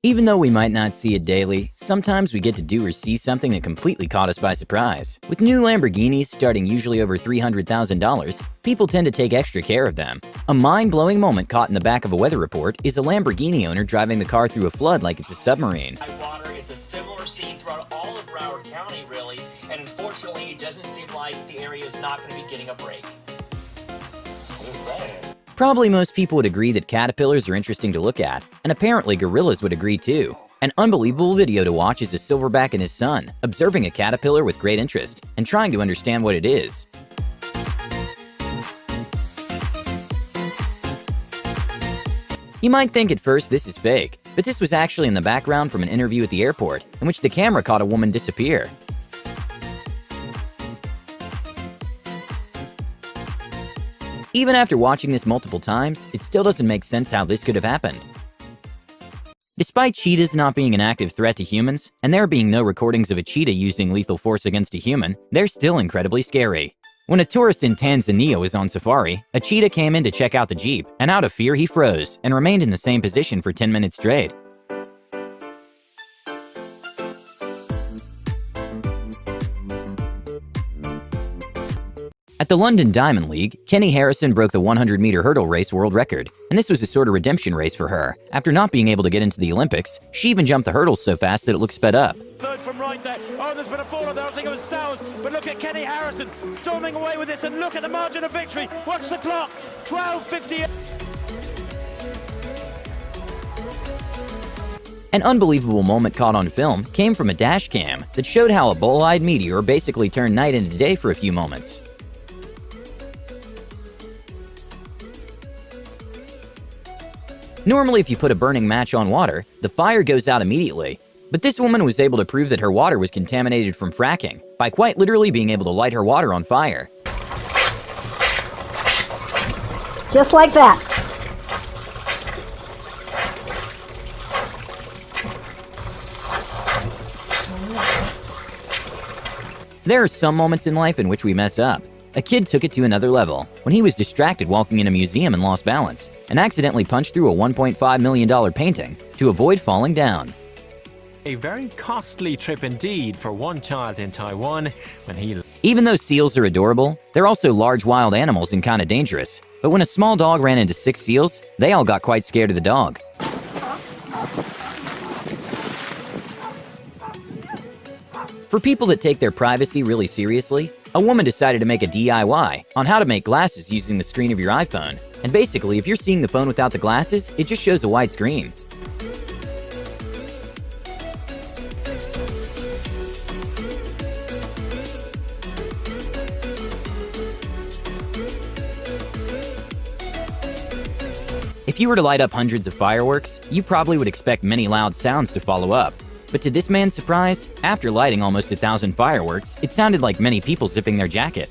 Even though we might not see it daily, sometimes we get to do or see something that completely caught us by surprise. With new Lamborghinis starting usually over $300,000, people tend to take extra care of them. A mind-blowing moment caught in the back of a weather report is a Lamborghini owner driving the car through a flood like it's a submarine. Water, it's a similar scene throughout all of Broward County, really, and unfortunately, it doesn't seem like the area is not going to be getting a break. Probably most people would agree that caterpillars are interesting to look at, and apparently gorillas would agree too. An unbelievable video to watch is a silverback and his son, observing a caterpillar with great interest and trying to understand what it is. You might think at first this is fake, but this was actually in the background from an interview at the airport, in which the camera caught a woman disappear. Even after watching this multiple times, it still doesn't make sense how this could have happened. Despite cheetahs not being an active threat to humans, and there being no recordings of a cheetah using lethal force against a human, they're still incredibly scary. When a tourist in Tanzania was on safari, a cheetah came in to check out the Jeep, and out of fear he froze and remained in the same position for 10 minutes straight. At the London Diamond League, Kenny Harrison broke the 100-meter hurdle race world record, and this was a sort of redemption race for her. After not being able to get into the Olympics, she even jumped the hurdles so fast that it looked sped up. Third from right there. Oh, there's been a fall there. I think it was Stowers, but look at Kenny Harrison storming away with this, and look at the margin of victory. Watch the clock. 12:50. An unbelievable moment caught on film came from a dash cam that showed how a bull-eyed meteor basically turned night into day for a few moments. Normally, if you put a burning match on water, the fire goes out immediately. But this woman was able to prove that her water was contaminated from fracking by quite literally being able to light her water on fire. Just like that. There are some moments in life in which we mess up. A kid took it to another level when he was distracted walking in a museum and lost balance and accidentally punched through a $1.5 million painting to avoid falling down. A very costly trip indeed for one child in Taiwan when he... Even though seals are adorable, they're also large wild animals and kinda dangerous. But when a small dog ran into 6 seals, they all got quite scared of the dog. For people that take their privacy really seriously, a woman decided to make a DIY on how to make glasses using the screen of your iPhone. And basically, if you're seeing the phone without the glasses, it just shows a white screen. If you were to light up hundreds of fireworks, you probably would expect many loud sounds to follow up. But to this man's surprise, after lighting almost 1,000 fireworks, it sounded like many people zipping their jacket.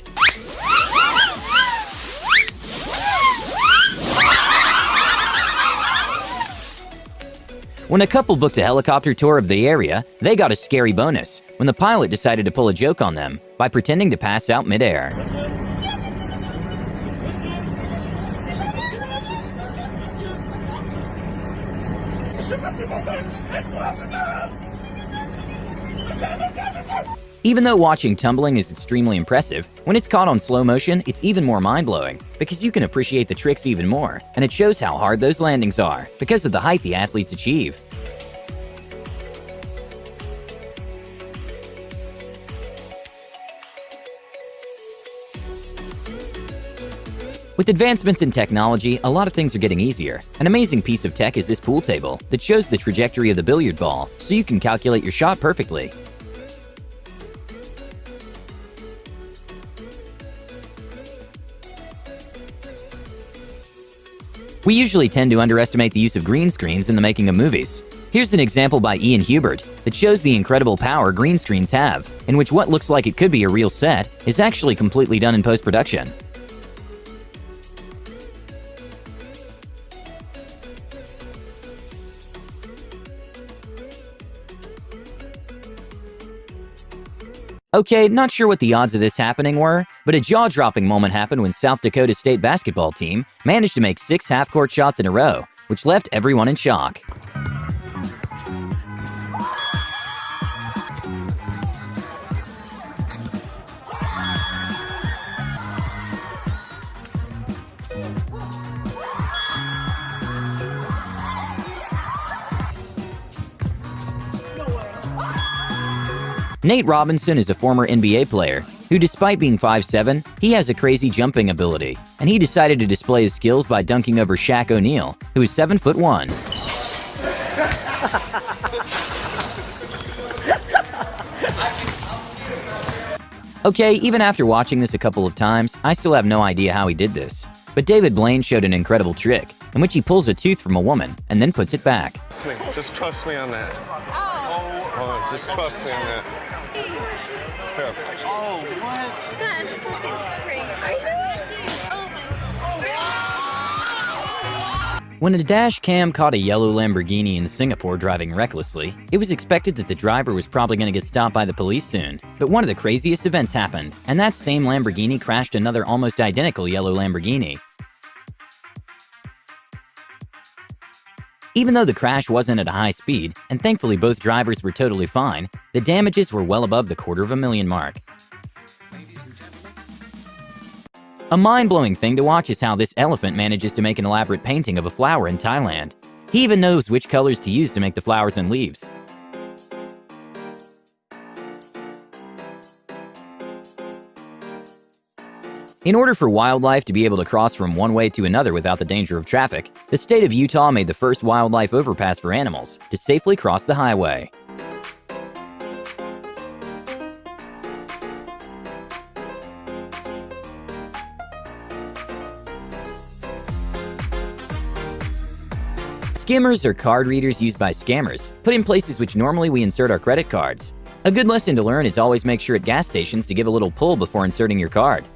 When a couple booked a helicopter tour of the area, they got a scary bonus when the pilot decided to pull a joke on them by pretending to pass out midair. Even though watching tumbling is extremely impressive, when it's caught on slow motion, it's even more mind-blowing because you can appreciate the tricks even more, and it shows how hard those landings are because of the height the athletes achieve. With advancements in technology, a lot of things are getting easier. An amazing piece of tech is this pool table that shows the trajectory of the billiard ball, so you can calculate your shot perfectly. We usually tend to underestimate the use of green screens in the making of movies. Here's an example by Ian Hubert that shows the incredible power green screens have, in which what looks like it could be a real set is actually completely done in post-production. Okay, not sure what the odds of this happening were, but a jaw-dropping moment happened when South Dakota State basketball team managed to make 6 half-court shots in a row, which left everyone in shock. Nate Robinson is a former NBA player who, despite being 5'7", he has a crazy jumping ability, and he decided to display his skills by dunking over Shaq O'Neal, who is 7'1". Okay, even after watching this a couple of times, I still have no idea how he did this. But David Blaine showed an incredible trick, in which he pulls a tooth from a woman and then puts it back. Just trust me on that. Oh, just trust me on that. Here. Oh, what? That's fucking great. Are you When a dash cam caught a yellow Lamborghini in Singapore driving recklessly, it was expected that the driver was probably going to get stopped by the police soon. But one of the craziest events happened, and that same Lamborghini crashed another almost identical yellow Lamborghini. Even though the crash wasn't at a high speed, and thankfully both drivers were totally fine, the damages were well above the $250,000 mark. A mind-blowing thing to watch is how this elephant manages to make an elaborate painting of a flower in Thailand. He even knows which colors to use to make the flowers and leaves. In order for wildlife to be able to cross from one way to another without the danger of traffic, the state of Utah made the first wildlife overpass for animals to safely cross the highway. Skimmers are card readers used by scammers, put in places which normally we insert our credit cards. A good lesson to learn is always make sure at gas stations to give a little pull before inserting your card.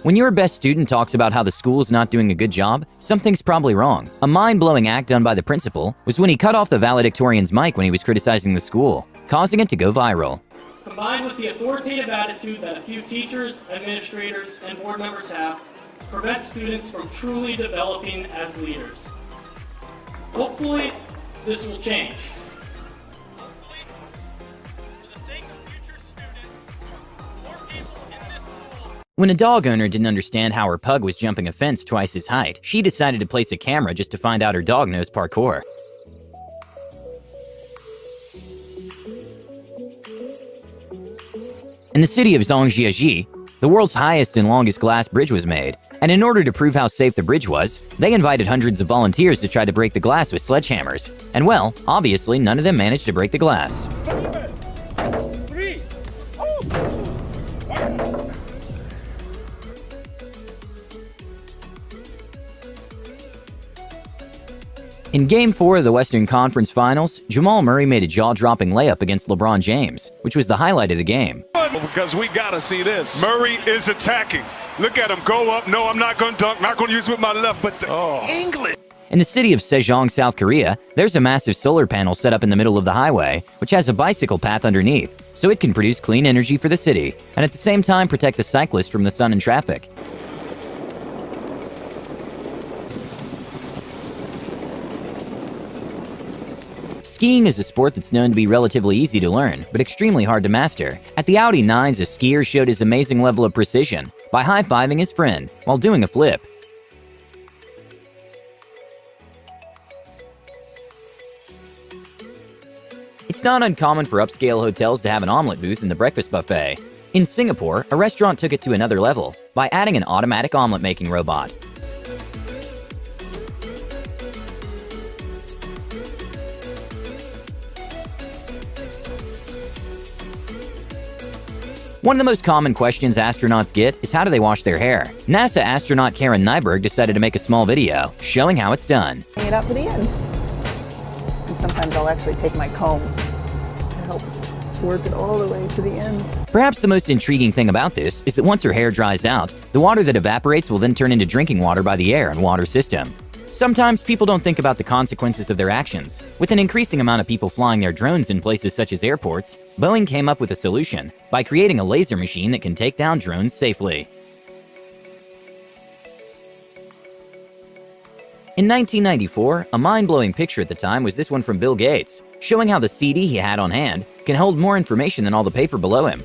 When your best student talks about how the school's not doing a good job, something's probably wrong. A mind-blowing act done by the principal was when he cut off the valedictorian's mic when he was criticizing the school, causing it to go viral. Combined with the authoritative attitude that a few teachers, administrators, and board members have, prevents students from truly developing as leaders. Hopefully, this will change. When a dog owner didn't understand how her pug was jumping a fence twice his height, she decided to place a camera just to find out her dog knows parkour. In the city of Zhangjiajie, the world's highest and longest glass bridge was made, and in order to prove how safe the bridge was, they invited hundreds of volunteers to try to break the glass with sledgehammers. And well, obviously none of them managed to break the glass. In Game 4 of the Western Conference Finals, Jamal Murray made a jaw-dropping layup against LeBron James, which was the highlight of the game. Because we gotta see this. Murray is attacking. Look at him go up. No, I'm not going to dunk. Not going to use it with my left, but the English. In the city of Sejong, South Korea, there's a massive solar panel set up in the middle of the highway, which has a bicycle path underneath, so it can produce clean energy for the city, and at the same time protect the cyclist from the sun and traffic. Skiing is a sport that's known to be relatively easy to learn, but extremely hard to master. At the Audi 9s, a skier showed his amazing level of precision by high-fiving his friend while doing a flip. It's not uncommon for upscale hotels to have an omelet booth in the breakfast buffet. In Singapore, a restaurant took it to another level by adding an automatic omelet-making robot. One of the most common questions astronauts get is how do they wash their hair? NASA astronaut Karen Nyberg decided to make a small video showing how it's done. Bring it out to the ends. And sometimes I'll actually take my comb to help work it all the way to the ends. Perhaps the most intriguing thing about this is that once her hair dries out, the water that evaporates will then turn into drinking water by the air and water system. Sometimes people don't think about the consequences of their actions. With an increasing amount of people flying their drones in places such as airports, Boeing came up with a solution by creating a laser machine that can take down drones safely. In 1994, a mind-blowing picture at the time was this one from Bill Gates, showing how the CD he had on hand can hold more information than all the paper below him.